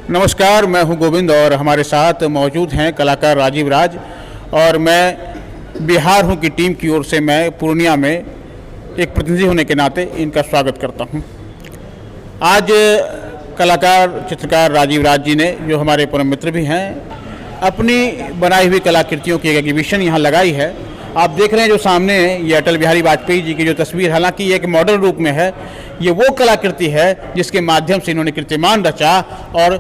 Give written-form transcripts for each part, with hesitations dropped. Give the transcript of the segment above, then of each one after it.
नमस्कार, मैं हूं गोविंद और हमारे साथ मौजूद हैं कलाकार राजीव राज। और मैं बिहार हूं की टीम की ओर से मैं पूर्णिया में एक प्रतिनिधि होने के नाते इनका स्वागत करता हूं। आज कलाकार चित्रकार राजीव राज जी ने, जो हमारे परम मित्र भी हैं, अपनी बनाई हुई कलाकृतियों की एक एग्जीबिशन यहाँ लगाई है। आप देख रहे हैं जो सामने है, ये अटल बिहारी वाजपेयी जी की जो तस्वीर, हालांकि ये एक मॉडल रूप में है, ये वो कलाकृति है जिसके माध्यम से इन्होंने कीर्तिमान रचा और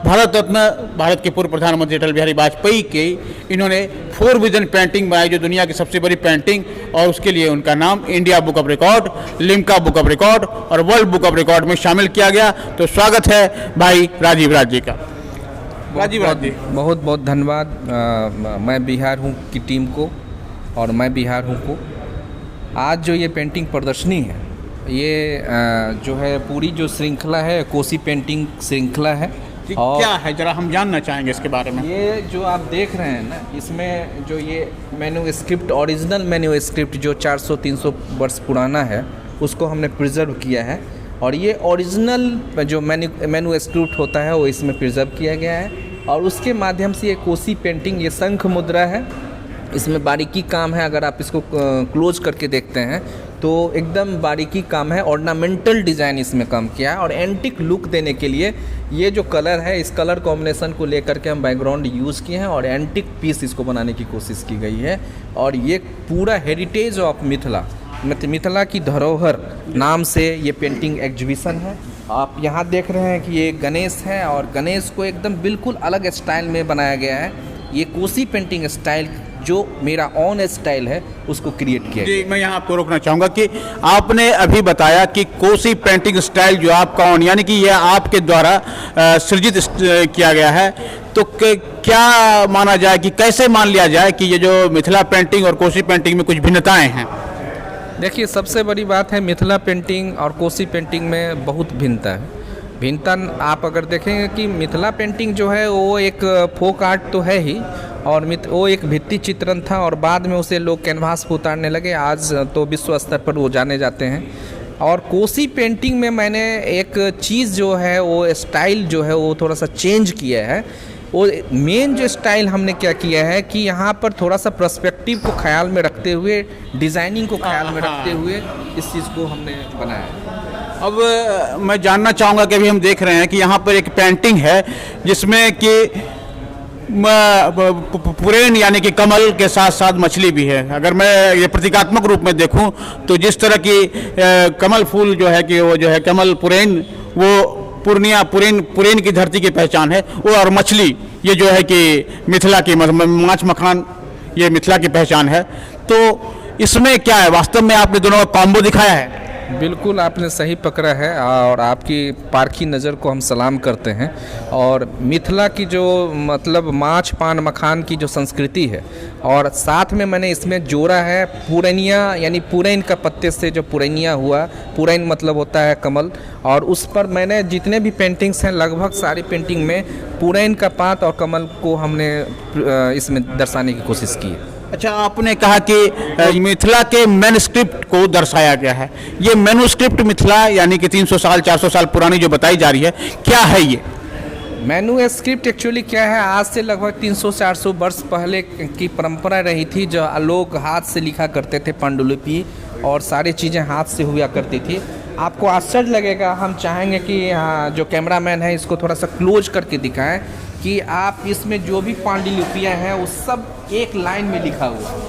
भारत रत्न, भारत के पूर्व प्रधानमंत्री अटल बिहारी वाजपेयी के इन्होंने 4 विजन पेंटिंग बनाई, जो दुनिया की सबसे बड़ी पेंटिंग, और उसके लिए उनका नाम India book of record, Limca book of record और वर्ल्ड बुक ऑफ रिकॉर्ड में शामिल किया गया। तो स्वागत है भाई राजीव राज जी का। राजीव राज जी, बहुत बहुत धन्यवाद। मैं बिहार हूँ की टीम को और मैं बिहार हूँ को आज जो ये पेंटिंग प्रदर्शनी है, ये जो है पूरी जो श्रृंखला है, कोसी पेंटिंग श्रृंखला है। और क्या है, जरा हम जानना चाहेंगे इसके बारे में। ये जो आप देख रहे हैं ना, इसमें जो ये मैन्युस्क्रिप्ट, ओरिजिनल मैन्युस्क्रिप्ट जो 400-300 वर्ष पुराना है, उसको हमने प्रिजर्व किया है। और ये ओरिजिनल जो मैन्युस्क्रिप्ट होता है वो इसमें प्रिजर्व किया गया है। और उसके माध्यम से ये कोसी पेंटिंग, ये शंख मुद्रा है, इसमें बारीकी काम है। अगर आप इसको क्लोज करके देखते हैं तो एकदम बारीकी काम है, ऑर्नामेंटल डिज़ाइन इसमें काम किया है। और एंटिक लुक देने के लिए ये जो कलर है, इस कलर कॉम्बिनेशन को लेकर के हम बैकग्राउंड यूज़ किए हैं और एंटिक पीस इसको बनाने की कोशिश की गई है। और ये पूरा हेरिटेज ऑफ मिथिला की धरोहर नाम से ये पेंटिंग एग्जीबिशन है। आप यहाँ देख रहे हैं कि ये गणेश है और गणेश को एकदम बिल्कुल अलग स्टाइल में बनाया गया है। ये कोसी पेंटिंग स्टाइल जो मेरा ऑन स्टाइल है उसको क्रिएट किया जी। मैं यहाँ आपको रोकना चाहूँगा कि आपने अभी बताया कि कोसी पेंटिंग स्टाइल जो आपका ऑन, यानी कि यह आपके द्वारा सृजित किया गया है। तो क्या माना जाए कि कैसे मान लिया जाए कि ये जो मिथिला पेंटिंग और कोसी पेंटिंग में कुछ भिन्नताएं हैं? देखिए, सबसे बड़ी बात है, मिथिला पेंटिंग और कोसी पेंटिंग में बहुत भिन्नता है। भिन्नता आप अगर देखेंगे कि मिथिला पेंटिंग जो है वो एक फोक आर्ट तो है ही, और वो एक भित्ति चित्रण था और बाद में उसे लोग कैनवास पर उतारने लगे। आज तो विश्व स्तर पर वो जाने जाते हैं। और कोसी पेंटिंग में मैंने एक चीज़ जो है, वो स्टाइल जो है वो थोड़ा सा चेंज किया है। वो मेन जो स्टाइल हमने क्या किया है कि यहाँ पर थोड़ा सा पर्सपेक्टिव को ख्याल में रखते हुए, डिज़ाइनिंग को ख्याल में रखते हुए इस चीज़ को हमने बनाया। अब मैं जानना चाहूँगा कि अभी हम देख रहे हैं कि यहाँ पर एक पेंटिंग है जिसमें कि पुरैन यानी कि कमल के साथ साथ मछली भी है। अगर मैं ये प्रतीकात्मक रूप में देखूं तो जिस तरह की कमल फूल जो है कि वो जो है कमल पुरैन, वो पूर्णिया पुरैन की धरती की पहचान है वो, और मछली ये जो है कि मिथिला की माछ मखान, ये मिथिला की पहचान है। तो इसमें क्या है, वास्तव में आपने दोनों का कॉम्बो दिखाया है? बिल्कुल आपने सही पकड़ा है और आपकी पारखी नज़र को हम सलाम करते हैं। और मिथिला की जो मतलब माछ पान मखान की जो संस्कृति है, और साथ में मैंने इसमें जोड़ा है पुरैनिया, यानी पुरैन का पत्ते से जो पुरैनिया हुआ, पुरैन मतलब होता है कमल। और उस पर मैंने जितने भी पेंटिंग्स हैं, लगभग सारी पेंटिंग में पुरैन का पात और कमल को हमने इसमें दर्शाने की कोशिश की है। अच्छा, आपने कहा कि मिथिला के मैन्युस्क्रिप्ट को दर्शाया गया है। ये मैन्युस्क्रिप्ट मिथिला यानी कि 300 साल 400 साल पुरानी जो बताई जा रही है, क्या है ये मैन्युस्क्रिप्ट? एक्चुअली क्या है, आज से लगभग 300-400 वर्ष पहले की परंपरा रही थी, जो लोग हाथ से लिखा करते थे, पांडुलिपि और सारी चीज़ें हाथ से हुआ करती थी। आपको आश्चर्य लगेगा, हम चाहेंगे कि जो कैमरामैन है इसको थोड़ा सा क्लोज करके दिखाएं कि आप इसमें जो भी पांडुलिपियाँ हैं वो सब एक लाइन में लिखा हुआ है,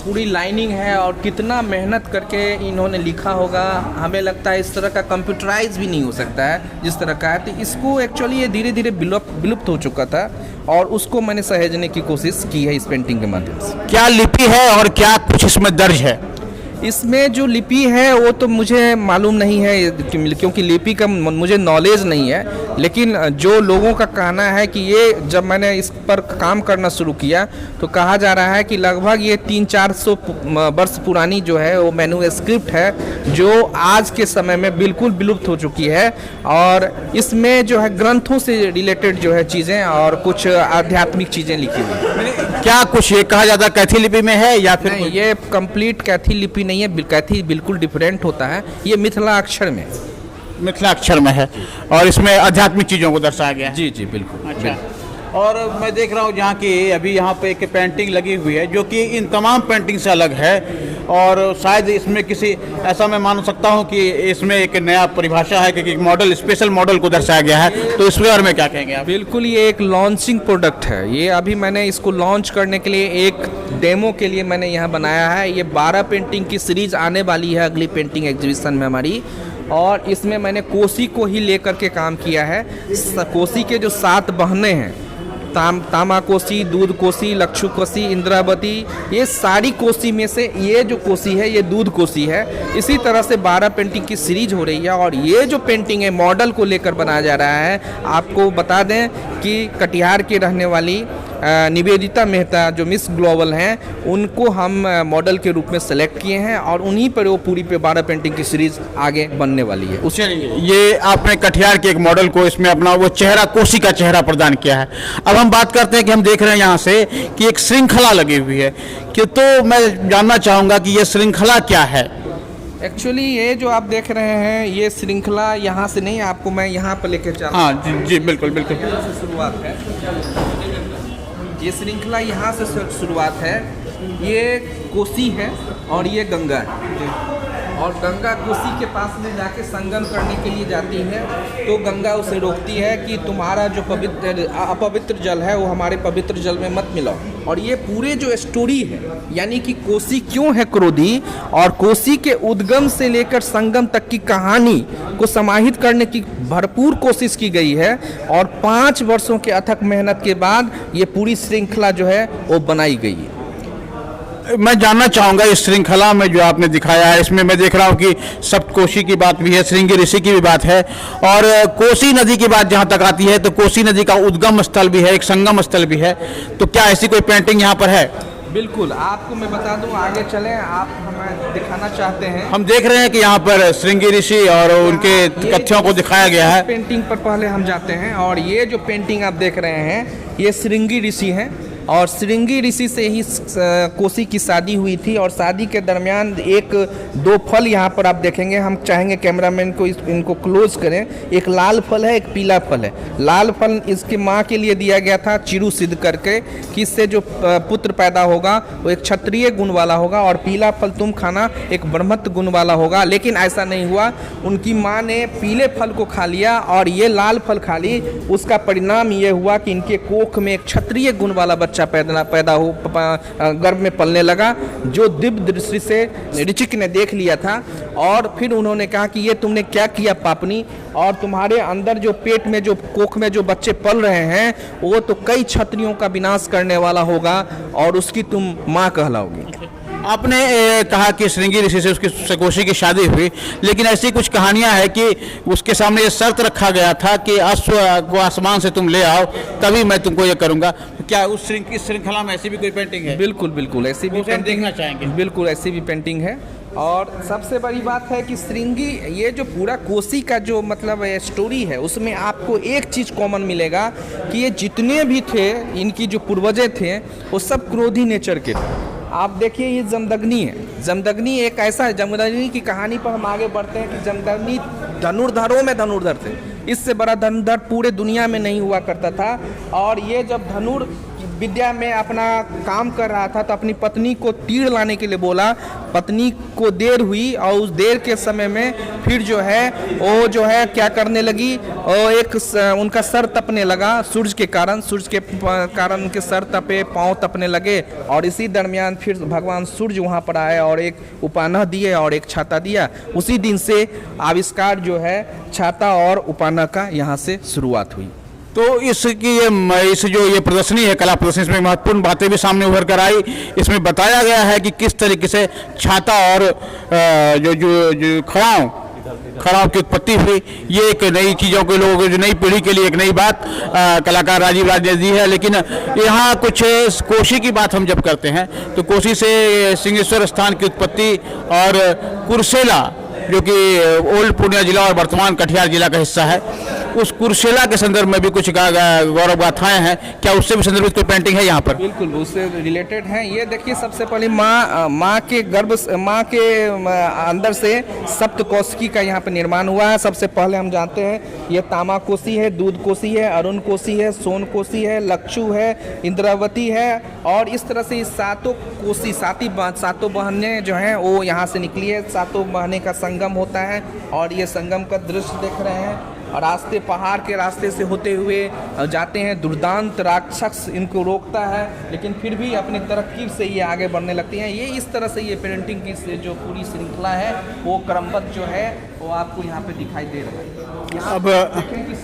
पूरी लाइनिंग है। और कितना मेहनत करके इन्होंने लिखा होगा, हमें लगता है इस तरह का कंप्यूटराइज भी नहीं हो सकता है जिस तरह का है। तो इसको एक्चुअली ये धीरे धीरे विलुप्त हो चुका था और उसको मैंने सहेजने की कोशिश की है इस पेंटिंग के माध्यम से। क्या लिपि है और क्या कुछ इसमें दर्ज है? इसमें जो लिपि है वो तो मुझे मालूम नहीं है, क्योंकि लिपि का मुझे नॉलेज नहीं है। लेकिन जो लोगों का कहना है कि ये, जब मैंने इस पर काम करना शुरू किया तो कहा जा रहा है कि लगभग ये 300-400 वर्ष पुरानी जो है वो मैन्युस्क्रिप्ट है, जो आज के समय में बिल्कुल विलुप्त हो चुकी है। और इसमें जो है ग्रंथों से रिलेटेड जो है चीज़ें और कुछ आध्यात्मिक चीज़ें लिखी हुई। क्या कुछ ये कहा जाता है कैथी लिपि में है या फिर नहीं? ये कंप्लीट कैथी लिपि नहीं है, कैथी बिल्कुल डिफरेंट होता है, ये मिथिला अक्षर में। मिथिलाक्षर में है और इसमें आध्यात्मिक चीज़ों को दर्शाया गया है। जी जी बिल्कुल। अच्छा। और मैं देख रहा हूँ जहाँ की अभी यहाँ पे एक पेंटिंग लगी हुई है जो कि इन तमाम पेंटिंग से अलग है और शायद इसमें किसी ऐसा मैं मान सकता हूँ कि इसमें एक नया परिभाषा है कि मॉडल, स्पेशल मॉडल को दर्शाया गया है, तो इसके बारे में क्या कहेंगे आप? बिल्कुल, ये एक लॉन्चिंग प्रोडक्ट है। ये अभी मैंने इसको लॉन्च करने के लिए एक डेमो के लिए मैंने यहाँ बनाया है। ये 12 पेंटिंग की सीरीज आने वाली है अगली पेंटिंग एग्जीबिशन में हमारी, और इसमें मैंने कोसी को ही लेकर के काम किया है। कोसी के जो 7 बहनें हैं, तामा कोसी, दूध कोसी, लक्षु कोसी, इंद्रावती, ये सारी कोसी में से ये जो कोसी है ये दूध कोसी है। इसी तरह से 12 पेंटिंग की सीरीज हो रही है और ये जो पेंटिंग है मॉडल को लेकर बनाया जा रहा है। आपको बता दें कि कटिहार की रहने वाली निवेदिता मेहता जो मिस ग्लोबल हैं, उनको हम मॉडल के रूप में सेलेक्ट किए हैं और उन्हीं पर वो पूरी पे 12 पेंटिंग की सीरीज आगे बनने वाली है। उससे ये आपने कटिहार के एक मॉडल को इसमें अपना वो चेहरा, कोसी का चेहरा प्रदान किया है। अब हम बात करते हैं कि हम देख रहे हैं यहाँ से कि एक श्रृंखला लगी हुई है कि, तो मैं जानना चाहूँगा कि ये श्रृंखला क्या है? एक्चुअली ये जो आप देख रहे हैं ये श्रृंखला यहाँ से नहीं, आपको मैं यहाँ पर लेकर चलता हूँ। हाँ जी जी बिल्कुल बिल्कुल। यहाँ से शुरुआत है, ये श्रृंखला यहाँ से शुरुआत है। ये कोसी है और ये गंगा है, और गंगा कोसी के पास में जाके संगम करने के लिए जाती है, तो गंगा उसे रोकती है कि तुम्हारा जो अपवित्र जल है वो हमारे पवित्र जल में मत मिलाओ। और ये पूरे जो स्टोरी है, यानी कि कोसी क्यों है क्रोधी और कोसी के उद्गम से लेकर संगम तक की कहानी को समाहित करने की भरपूर कोशिश की गई है। और 5 वर्षों के अथक मेहनत के बाद ये पूरी श्रृंखला जो है वो बनाई गई है। मैं जानना चाहूँगा इस श्रृंखला में जो आपने दिखाया है, इसमें मैं देख रहा हूँ कि सप्तकोशी की बात भी है, श्रृंगी ऋषि की भी बात है, और कोसी नदी की बात जहाँ तक आती है तो कोसी नदी का उद्गम स्थल भी है, एक संगम स्थल भी है। तो क्या ऐसी कोई पेंटिंग यहाँ पर है? बिल्कुल, आपको मैं बता दूं, आगे चलें, आप हमें दिखाना चाहते हैं। हम देख रहे हैं कि यहाँ पर श्रृंगी ऋषि और उनके कथ्यों को दिखाया गया है। पेंटिंग पर पहले हम जाते हैं, और ये जो पेंटिंग आप देख रहे हैं ये श्रृंगी ऋषि हैं, और श्रृंगी ऋषि से ही कोसी की शादी हुई थी। और शादी के दरमियान 1-2 फल यहाँ पर आप देखेंगे, हम चाहेंगे कैमरामैन को इनको क्लोज करें। एक लाल फल है, एक पीला फल है। लाल फल इसकी माँ के लिए दिया गया था चिरू सिद्ध करके कि इससे जो पुत्र पैदा होगा वो एक क्षत्रिय गुण वाला होगा, और पीला फल तुम खाना एक ब्रह्मत्व गुण वाला होगा। लेकिन ऐसा नहीं हुआ, उनकी माँ ने पीले फल को खा लिया और ये लाल फल खा ली। उसका परिणाम ये हुआ कि इनके कोख में एक क्षत्रिय गुण वाला बच्चा पैदा हो, गर्भ में पलने लगा, जो दिव्य दृष्टि से ऋचिक ने देख लिया था। और फिर उन्होंने कहा कि ये तुमने क्या किया पापनी, और तुम्हारे अंदर जो पेट में जो कोख में जो बच्चे पल रहे हैं वो तो कई क्षत्रियों का विनाश करने वाला होगा और उसकी तुम माँ कहलाओगी। आपने कहा कि श्रृंगी ऋषि से उसकी कोसी की शादी हुई, लेकिन ऐसी कुछ कहानियां हैं कि उसके सामने ये शर्त रखा गया था कि अश्व को आसमान से तुम ले आओ तभी मैं तुमको ये करूंगा। तो क्या उस श्रृंखला में ऐसी भी कोई पेंटिंग है? बिल्कुल बिल्कुल, ऐसी भी पेंटिंग देखना चाहेंगे। बिल्कुल ऐसी भी पेंटिंग है। और सबसे बड़ी बात है कि श्रृंगी, ये जो पूरा कोसी का जो मतलब स्टोरी है उसमें आपको एक चीज़ कॉमन मिलेगा कि ये जितने भी थे, इनकी जो पूर्वजे थे वो सब क्रोधी नेचर के थे। आप देखिए ये जमदग्नि है। जमदग्नि एक ऐसा है, जमदग्नि की कहानी पर हम आगे बढ़ते हैं कि जमदग्नि धनुर्धरों में धनुर्धर थे। इससे बड़ा धनुर्धर पूरे दुनिया में नहीं हुआ करता था। और ये जब धनुर विद्या में अपना काम कर रहा था तो अपनी पत्नी को तीर लाने के लिए बोला। पत्नी को देर हुई और उस देर के समय में फिर जो है वो जो है क्या करने लगी, और एक उनका सर तपने लगा सूरज के कारण उनके सर तपे, पाँव तपने लगे। और इसी दरमियान फिर भगवान सूर्य वहाँ पर आए और एक उपानह दिए और एक छाता दिया। उसी दिन से आविष्कार जो है छाता और उपानह का यहाँ से शुरुआत हुई। तो इस जो ये प्रदर्शनी है, कला प्रदर्शनी, इसमें महत्वपूर्ण बातें भी सामने उभर कर आई। इसमें बताया गया है कि किस तरीके से छाता और जो खड़ाव की उत्पत्ति हुई। ये एक नई चीज़ों के लोगों जो नई पीढ़ी के लिए एक नई बात कलाकार राजीव राज ने दी है। लेकिन यहाँ कुछ कोसी की बात हम जब करते हैं तो कोसी से सिंहेश्वर स्थान की उत्पत्ति और कुर्सेला जो कि ओल्ड पूर्णिया जिला और वर्तमान कटिहार जिला का हिस्सा है, उस कुर्सेला के संदर्भ में भी कुछ गौरव गाथाएं हैं, क्या उससे भी संदर्भित कोई पेंटिंग है यहाँ पर? बिल्कुल उससे रिलेटेड हैं। ये देखिए, सबसे पहले माँ के गर्भ, माँ के अंदर से सप्तकोशिकी का यहाँ पर निर्माण हुआ है। सबसे पहले हम जानते हैं ये तामा कोसी है, दूध कोसी है, अरुण कोसी है, सोन कोसी है, लक्षु है, इंद्रावती है, और इस तरह से सातों कोसी, सातों बहनें जो हैं वो यहाँ से निकली है। सातों बहनें का संगम होता है और ये संगम का दृश्य देख रहे हैं। और रास्ते, पहाड़ के रास्ते से होते हुए जाते हैं। दुर्दांत राक्षस इनको रोकता है, लेकिन फिर भी अपनी तरक्की से ये आगे बढ़ने लगती हैं। ये इस तरह से ये पेंटिंग की जो पूरी श्रृंखला है वो क्रमबद्ध जो है वो आपको यहाँ पे दिखाई दे रहा है। यहाँ अब देखें कि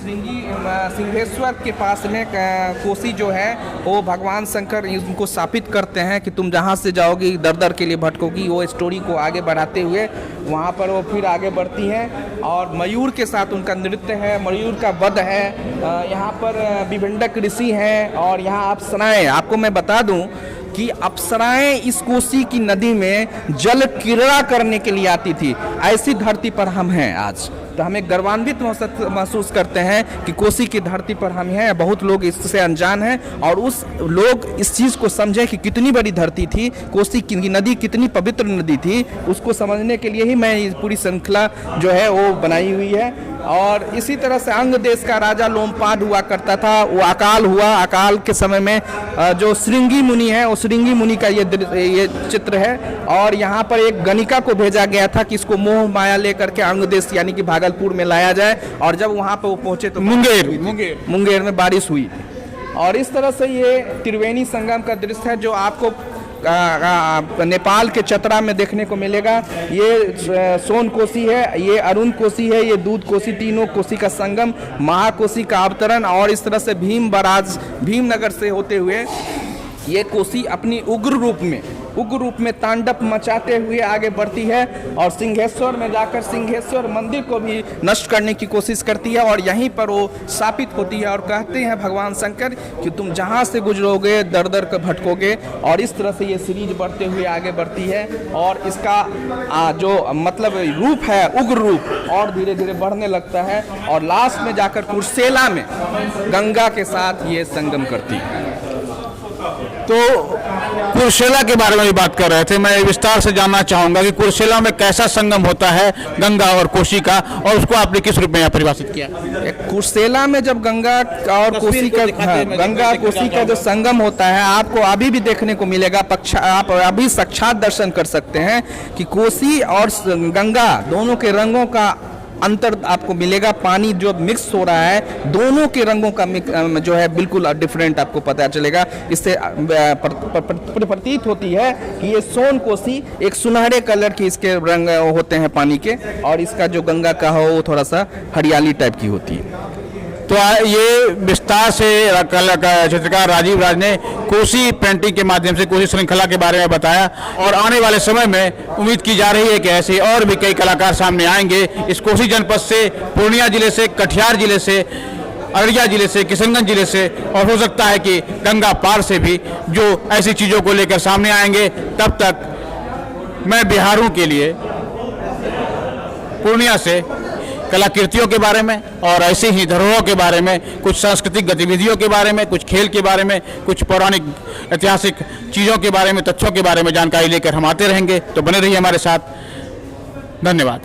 सिंहेश्वर के पास में कोसी जो है वो भगवान शंकर उनको स्थापित करते हैं कि तुम जहाँ से जाओगी दर दर के लिए भटकोगी। वो स्टोरी को आगे बढ़ाते हुए वहाँ पर वो फिर आगे बढ़ती हैं और मयूर के साथ उनका नृत्य है, मयूर का वध है। यहाँ पर विभिंडक ऋषि हैं और यहाँ अप्सराएं, आपको मैं बता दूं कि अप्सराएं इस कोसी की नदी में जल क्रीड़ा करने के लिए आती थी। ऐसी धरती पर हम हैं आज, तो हमें गर्वान्वित महसूस करते हैं कि कोसी की धरती पर हम हैं। बहुत लोग इससे अनजान हैं और उस लोग इस चीज़ को समझें कि कितनी बड़ी धरती थी, कोसी की नदी कितनी पवित्र नदी थी, उसको समझने के लिए ही मैं ये पूरी श्रृंखला जो है वो बनाई हुई है। और इसी तरह से अंग देश का राजा लोमपाद हुआ करता था, वो अकाल हुआ। अकाल के समय में जो श्रृंगी मुनि है, वो श्रृंगी मुनि का ये चित्र है। और यहाँ पर एक गणिका को भेजा गया था कि इसको मोह माया लेकर के अंग देश यानी कि भागलपुर में लाया जाए। और जब वहाँ पर वो पहुँचे तो मुंगेर में बारिश हुई। और इस तरह से ये त्रिवेणी संगम का दृश्य है जो आपको नेपाल के चतरा में देखने को मिलेगा। ये सोन कोसी है, ये अरुण कोसी है, ये दूध कोसी, तीनों कोसी का संगम, महाकोसी का अवतरण। और इस तरह से भीम बराज, भीमनगर से होते हुए ये कोसी अपनी उग्र रूप में तांडव मचाते हुए आगे बढ़ती है और सिंहेश्वर में जाकर सिंहेश्वर मंदिर को भी नष्ट करने की कोशिश करती है। और यहीं पर वो स्थापित होती है और कहते हैं भगवान शंकर कि तुम जहाँ से गुजरोगे दर दर कर भटकोगे। और इस तरह से ये सीरीज बढ़ते हुए आगे बढ़ती है और इसका जो मतलब रूप है, उग्र रूप, और धीरे धीरे बढ़ने लगता है और लास्ट में जाकर कुर्सेला में गंगा के साथ ये संगम करती है। तो कुर्सेला के बारे में भी बात कर रहे थे, मैं विस्तार से जानना चाहूंगा कि कुर्सेला में कैसा संगम होता है गंगा और कोसी का, और उसको आपने किस रूप में यहाँ परिभाषित किया? कुर्सेला में जब गंगा और कोसी का, गंगा कोसी का जो संगम होता है आपको अभी भी देखने को मिलेगा। आप अभी साक्षात दर्शन कर सकते हैं कि कोसी और गंगा दोनों के रंगों का अंतर आपको मिलेगा। पानी जो मिक्स हो रहा है दोनों के रंगों का जो है बिल्कुल डिफरेंट आपको पता चलेगा। इससे प्रतीत होती है कि ये सोन कोसी एक सुनहरे कलर के इसके रंग होते हैं पानी के, और इसका जो गंगा का हो वो थोड़ा सा हरियाली टाइप की होती है। तो ये विस्तार से चित्रकार राजीव राज ने कोसी पेंटिंग के माध्यम से कोसी श्रृंखला के बारे में बताया। और आने वाले समय में उम्मीद की जा रही है कि ऐसे और भी कई कलाकार सामने आएंगे इस कोसी जनपद से, पूर्णिया जिले से, कटिहार जिले से, अररिया जिले से, किशनगंज जिले से, और हो सकता है कि गंगा पार से भी जो ऐसी चीज़ों को लेकर सामने आएंगे। तब तक मैं बिहारों के लिए पूर्णिया से कलाकृतियों के बारे में और ऐसे ही धरोहरों के बारे में, कुछ सांस्कृतिक गतिविधियों के बारे में, कुछ खेल के बारे में, कुछ पौराणिक ऐतिहासिक चीज़ों के बारे में, तथ्यों के बारे में जानकारी लेकर हम आते रहेंगे। तो बने रहिए हमारे साथ। धन्यवाद।